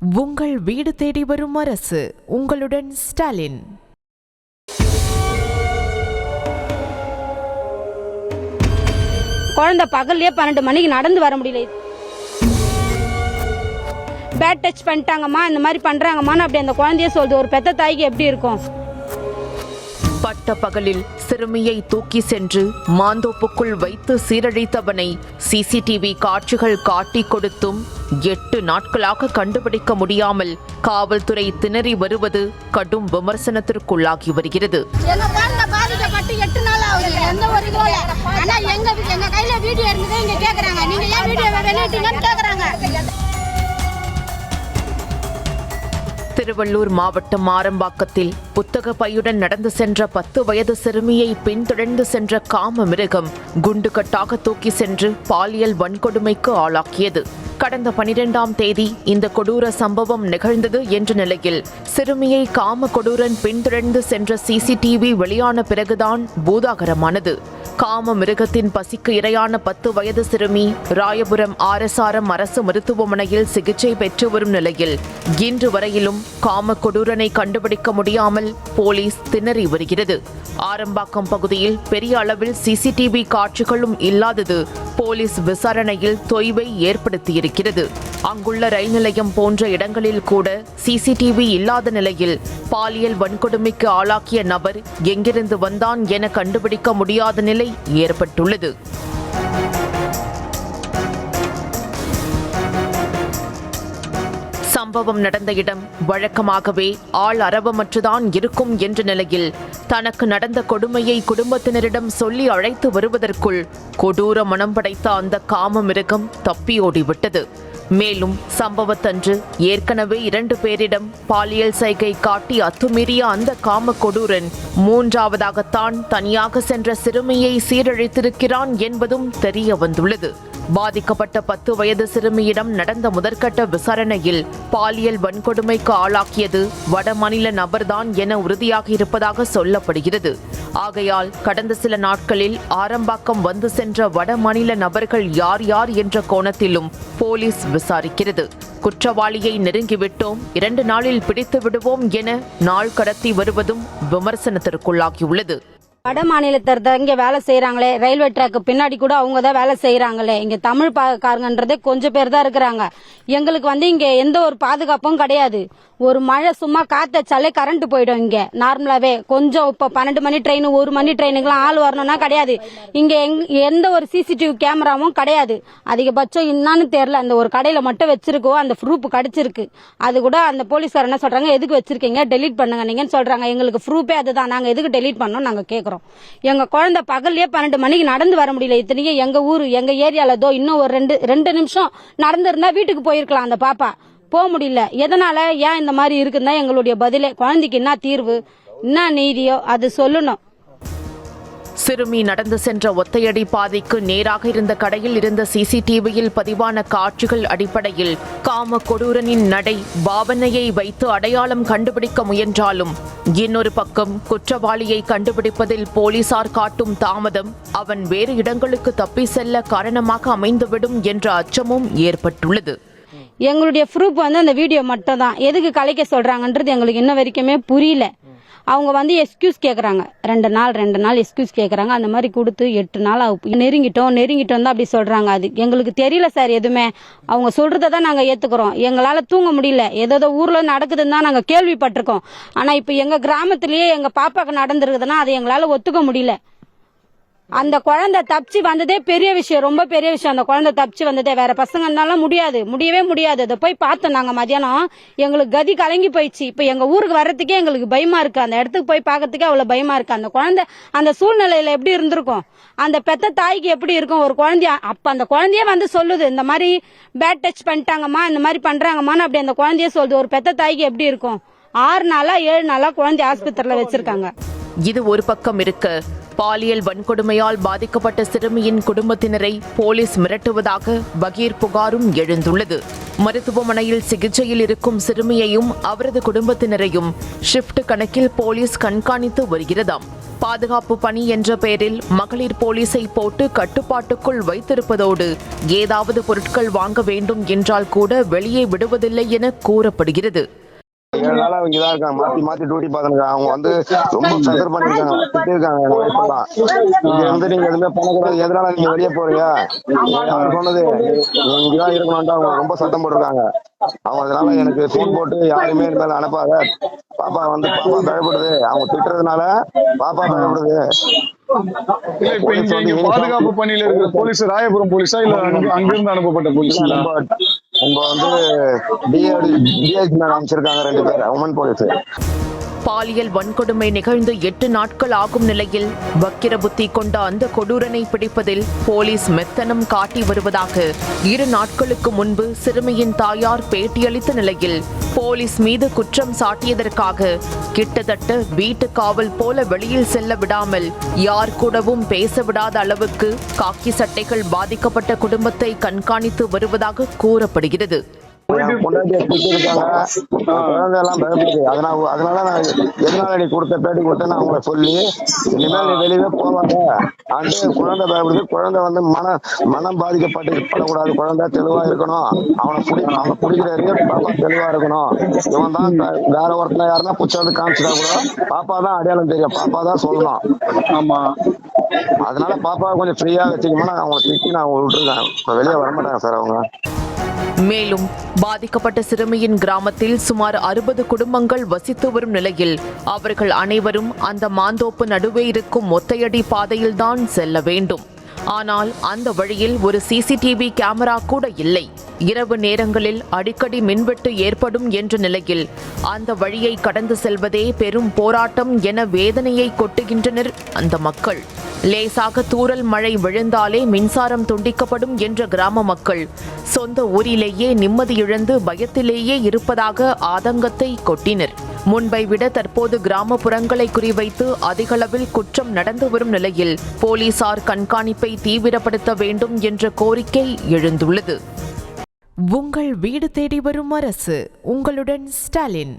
உங்கள் வீடு தேடி வரும் அரசு. உங்களுடன் ஸ்டாலின். குழந்தை பகல்லையே 12 மணிக்கு நடந்து வர முடியல. பேட் டச் பண்ணிட்டாங்கம்மா, இந்த மாதிரி பண்றாங்கம்மான்னு அப்படி அந்த குழந்தைய சொல்லுது. ஒரு பெத்த தாய்க்கு எப்படி இருக்கும்? பட்ட பகலில் சிறுமியை தூக்கி சென்று மாந்தோப்புக்குள் வைத்து சீரழித்தவனை சிசிடிவி காட்சிகள் காட்டி கொடுத்தும் 8 நாட்களாக கண்டுபிடிக்க முடியாமல் காவல்துறை திணறி வருவது கடும் விமர்சனத்திற்குள்ளாகி வருகிறது. திருவள்ளூர் மாவட்டம் ஆரம்பாக்கத்தில் புத்தக பையுடன் நடந்து சென்ற 10 வயது சிறுமியை பின்தொடர்ந்து சென்ற காம மிருகம் குண்டுகட்டாக தூக்கி சென்று பாலியல் வன்கொடுமைக்கு ஆளாக்கியது. கடந்த 12ஆம் தேதி இந்த கொடூர சம்பவம் நிகழ்ந்தது என்ற நிலையில் சிறுமியை காம கொடூரன் பின்தொடர்ந்து சென்ற சிசிடிவி வெளியான பிறகுதான் பூதாகரமானது. காம மிருகத்தின் பசிக்கு இரையான 10 வயது சிறுமி ராயபுரம் RSRM அரசு மருத்துவமனையில் சிகிச்சை பெற்று வரும் நிலையில் இன்று வரையிலும் காம கொடூரனை கண்டுபிடிக்க முடியாமல் போலீஸ் திணறி வருகிறது. ஆரம்பாக்கம் பகுதியில் பெரிய அளவில் சிசிடிவி காட்சிகளும் இல்லாதது போலீஸ் விசாரணையில் தொய்வை ஏற்படுத்தியிருக்கிறது. அங்குள்ள ரயில் நிலையம் போன்ற இடங்களில் கூட சிசிடிவி இல்லாத நிலையில் பாலியல் வன்கொடுமைக்கு ஆளாக்கிய நபர் எங்கிருந்து வந்தான் என கண்டுபிடிக்க முடியாத நிலை ஏற்பட்டுள்ளது. சம்பவம் நடந்த இடம் வழக்கமாகவே ஆள் அரவமற்றுதான் இருக்கும் என்ற நிலையில் தனக்கு நடந்த கொடுமையை குடும்பத்தினரிடம் சொல்லி அழைத்து வருவதற்குள் கொடூர மனம் படைத்த அந்த காம மிருகம் தப்பி ஓடிவிட்டது. மேலும் சம்பவத்தன்று ஏற்கனவே 2 பேரிடம் பாலியல் சைகை காட்டி அத்துமீறிய அந்த காம கொடூரன் 3ஆவதாகத்தான் தனியாக சென்ற சிறுமியை சீரழித்திருக்கிறான் என்பதும் தெரிய வந்துள்ளது. பாதிக்கப்பட்ட 10 வயது சிறுமியிடம் நடந்த முதற்கட்ட விசாரணையில் பாலியல் வன்கொடுமைக்கு ஆளாக்கியது வடமாநில நபர்தான் என உறுதியாகி இருப்பதாக சொல்லப்படுகிறது. ஆகையால் கடந்த சில நாட்களில் ஆரம்பாக்கம் வந்து சென்ற வடமாநில நபர்கள் யார் யார் என்ற கோணத்திலும் போலீஸ் விசாரிக்கிறது. குற்றவாளியை நெருங்கிவிட்டோம், 2 நாளில் பிடித்து விடுவோம் என நாள் கடத்தி வருவதும் விமர்சனத்திற்குள்ளாகியுள்ளது. வட மாநிலத்தர் தான் இங்க வேலை செய்யறாங்களே, ரயில்வே ட்ராக்கு பின்னாடி கூட அவங்க தான் வேலை செய்யறாங்களே. இங்க தமிழ் காரங்கன்றதே கொஞ்சம் பேர் தான் இருக்கிறாங்க. எங்களுக்கு இங்க எந்த ஒரு பாதுகாப்பும் கிடையாது. ஒரு மழை சும்மா காத்தச்சாலே கரண்ட் போயிடும். இங்க நார்மலாவே கொஞ்சம் இப்ப 12 மணி ட்ரெயின் 1 மணி ட்ரெயினுக்குலாம் ஆள் வரணும்னா கிடையாது. இங்க எந்த ஒரு சிசிடிவி கேமராவும் கிடையாது. அதிகபட்சம் என்னன்னு தெரியல, அந்த ஒரு கடையில மட்டும் வச்சிருக்கோம். அந்த ப்ரூஃப் கிடைச்சிருக்கு. அது கூட அந்த போலீஸ்கார என்ன சொல்றாங்க, எதுக்கு வச்சிருக்கீங்க, டெலீட் பண்ணுங்க நீங்கன்னு சொல்றாங்க. எங்களுக்கு ப்ரூஃபே அதுதான், நாங்க எதுக்கு டெலீட் பண்ணோம் நாங்க கேக்குறோம். எங்க குழந்தை பகல்லையே 12 மணிக்கு நடந்து வர முடியல. இத்தனைக்கும் எங்க ஊரு எங்க ஏரியால இன்னும் ஒரு 2 நிமிஷம் நடந்திருந்தா வீட்டுக்கு போயிருக்கலாம். அந்த பாப்பா போக முடியல. எதனால ஏன் இந்த மாதிரி இருக்குன்னா எங்களுடைய பதிலே. குழந்தைக்கு என்ன தீர்வு, என்ன நீதியோ அது சொல்லணும். சிறுமி நடந்து சென்ற ஒத்தையடி பாதைக்கு நேராக இருந்த கடையில் இருந்த சிசிடிவியில் பதிவான காட்சிகள் அடிப்படையில் காம கொடூரனின் நடை பாவனையை வைத்து அடையாளம் கண்டுபிடிக்க முயன்றாலும் இன்னொரு பக்கம் குற்றவாளியை கண்டுபிடிப்பதில் போலீசார் காட்டும் தாமதம் அவன் வேறு இடங்களுக்கு தப்பி செல்ல காரணமாக அமைந்துவிடும் என்ற அச்சமும் ஏற்பட்டுள்ளது. எங்களுடைய ப்ரூஃப் அந்த வீடியோ மட்டும் தான். எதுக்கு கலைக்க சொல்றாங்கன்றது எங்களுக்கு இன்ன வரைக்குமே புரியல. அவங்க எக்ஸ்கியூஸ் கேக்குறாங்க, 2 நாள் எக்ஸ்கியூஸ் கேக்குறாங்க. அந்த மாதிரி கொடுத்து 8 நாள் நெருங்கிட்டோம் தான் அப்படி சொல்றாங்க. அது எங்களுக்கு தெரியல சார் எதுவுமே. அவங்க சொல்றதான் நாங்க ஏத்துக்கிறோம். எங்களால தூங்க முடியல. ஏதோ ஊர்ல நடக்குதுன்னு தான் நாங்க கேள்விப்பட்டிருக்கோம். ஆனா இப்ப எங்க கிராமத்திலேயே எங்க பாப்பாக்கு நடந்திருக்குதுன்னா அது எங்களால ஒத்துக்க முடியல. அந்த குழந்தை தப்பிச்சு வந்ததே பெரிய விஷயம், ரொம்ப பெரிய விஷயம். அந்த குழந்தை தப்பிச்சு வந்ததே, வேற பசங்க இருந்தாலும் முடியவே முடியாது. அதை போய் பார்த்தோம் நாங்க மதியானம். எங்களுக்கு கதி கலங்கி போயிடுச்சு. இப்ப எங்க ஊருக்கு வர்றதுக்கே எங்களுக்கு பயமா இருக்கு. அந்த இடத்துக்கு போய் பார்க்கறதுக்கே அவ்வளவு பயமா இருக்கு. அந்த குழந்தை அந்த சூழ்நிலையில எப்படி இருந்திருக்கும், அந்த பெத்த தாய்க்கு எப்படி இருக்கும் ஒரு குழந்தைய. அப்ப அந்த குழந்தைய சொல்லுது, இந்த மாதிரி பேட் டச் பண்ணிட்டாங்கம்மா, இந்த மாதிரி பண்றாங்கம்மான்னு அப்படி அந்த குழந்தைய சொல்லுது. ஒரு பெத்த தாய்க்கு எப்படி இருக்கும்? 6 நாளா 7 நாளா குழந்தை ஆஸ்பத்திரியில வச்சிருக்காங்க. இது ஒரு பக்கம் இருக்க, பாலியல் வன்கொடுமையால் பாதிக்கப்பட்ட சிறுமியின் குடும்பத்தினரை போலீஸ் மிரட்டுவதாக பகீர் புகாரும் எழுந்துள்ளது. மருத்துவமனையில் சிகிச்சையில் இருக்கும் சிறுமியையும் அவரது குடும்பத்தினரையும் ஷிப்ட் கணக்கில் போலீஸ் கண்காணித்து வருகிறதாம். பாதுகாப்பு பணி என்ற பெயரில் மகளிர் போலீஸை போட்டு கட்டுப்பாட்டுக்குள் வைத்திருப்பதோடு ஏதாவது பொருட்கள் வாங்க வேண்டும் என்றால் கூட வெளியே விடுவதில்லை என கூறப்படுகிறது. 7 நாளா அவங்க இதா இருக்காங்க, மாத்தி மாத்தி டியூட்டி பாத்துருக்காங்க. அவங்க வந்து ரொம்ப ப்ரெஷர் பண்ணிருக்காங்க, திட்டிருக்காங்க என் wife எல்லாம். இங்க வந்து நீங்க எதுவுமே பண்ணக்கூடாது, எதனால நீங்க வெளியே போறீங்க, யார் சொன்னது, நீங்க இங்கதான் இருக்கணும்ட்டு அவங்க ரொம்ப சத்தம் போட்டிருக்காங்க. அவங்க அதனால எனக்கு போன் போட்டு யாருமே இது மேல அனுப்பாத, பாப்பா பயப்படுது, அவங்க திட்டுறதுனால பாப்பா பயப்படுது. இல்ல இப்ப இங்க பாதுகாப்பு பணியில இருக்கிற போலீஸ் ராயபுரம் போலீஸா இல்ல அங்கிருந்து அனுப்பப்பட்ட போலீஸ்? உங்க வந்து டிஐஜி மேல அமைச்சிருக்காங்க 2 பேர் உமன் போலீஸ். பாலியல் வன்கொடுமை நிகழ்ந்து 8 நாட்கள் ஆகும் நிலையில் வக்கிர புத்தி கொண்ட அந்த கொடூரனை பிடிப்பதில் போலீஸ் மெத்தனம் காட்டி வருவதாக 2 நாட்களுக்கு முன்பு சிறுமியின் தாயார் பேட்டியளித்த நிலையில் போலீஸ் மீது குற்றம் சாட்டியதற்காக கிட்டத்தட்ட வீட்டு காவல் போல வெளியில் செல்ல விடாமல் யார் கூடவும் பேச விடாத அளவுக்கு காக்கி சட்டைகள் பாதிக்கப்பட்ட குடும்பத்தை கண்காணித்து வருவதாக கூறப்படுகிறது. அதனால நான் எதனால நீ கொடுத்த பேட்டி கொடுத்தேன்னு அவங்கள சொல்லி இனிமேல் நீ வெளியே போவாங்க. அந்த குழந்தை பயப்படுது, குழந்தை வந்து மனம் பாதிக்கப்படக்கூடாது, குழந்தை தெளிவா இருக்கணும், அவனை பிடிக்கிறாரு, பாப்பா தெளிவா இருக்கணும். இவன் தான் வேற ஒருத்தன யாருன்னா புச்சை வந்து காமிச்சிட்டா கூட பாப்பா தான் அடையாளம் தெரியும், பாப்பா தான் சொல்லணும். ஆமா, அதனால பாப்பா கொஞ்சம் ஃப்ரீயா வச்சுக்கோமா, அவங்களை திட்டி நான் விட்டுருக்கேன், வெளியே வரமாட்டாங்க சார் அவங்க. மேலும் பாதிக்கப்பட்ட சிறுமியின் கிராமத்தில் சுமார் 60 குடும்பங்கள் வசித்து வரும் நிலையில் அவர்கள் அனைவரும் அந்த மாந்தோப்பு நடுவே இருக்கும் ஒத்தையடி பாதையில்தான் செல்ல வேண்டும். ஆனால் அந்த வழியில் ஒரு சிசிடிவி கேமரா கூட இல்லை. இரவு நேரங்களில் அடிக்கடி மின்வெட்டு ஏற்படும் என்ற நிலையில் அந்த வழியை கடந்து செல்வதே பெரும் போராட்டம் என வேதனையை கொட்டுகின்றனர் அந்த மக்கள். லேசாக தூறல் மழை விழுந்தாலே மின்சாரம் துண்டிக்கப்படும் என்ற கிராம மக்கள் சொந்த ஊரிலேயே நிம்மதி இழந்து பயத்திலேயே இருப்பதாக ஆதங்கத்தை கொட்டினர். முன்பை விட தற்போது கிராமப்புறங்களை குறிவைத்து அதிகளவில் குற்றம் நடந்து வரும் நிலையில் போலீசார் கண்காணிப்பை தீவிரப்படுத்த வேண்டும் என்ற கோரிக்கை எழுந்துள்ளது. உங்கள் வீடு தேடி வரும் அரசு, உங்களுடன் ஸ்டாலின்.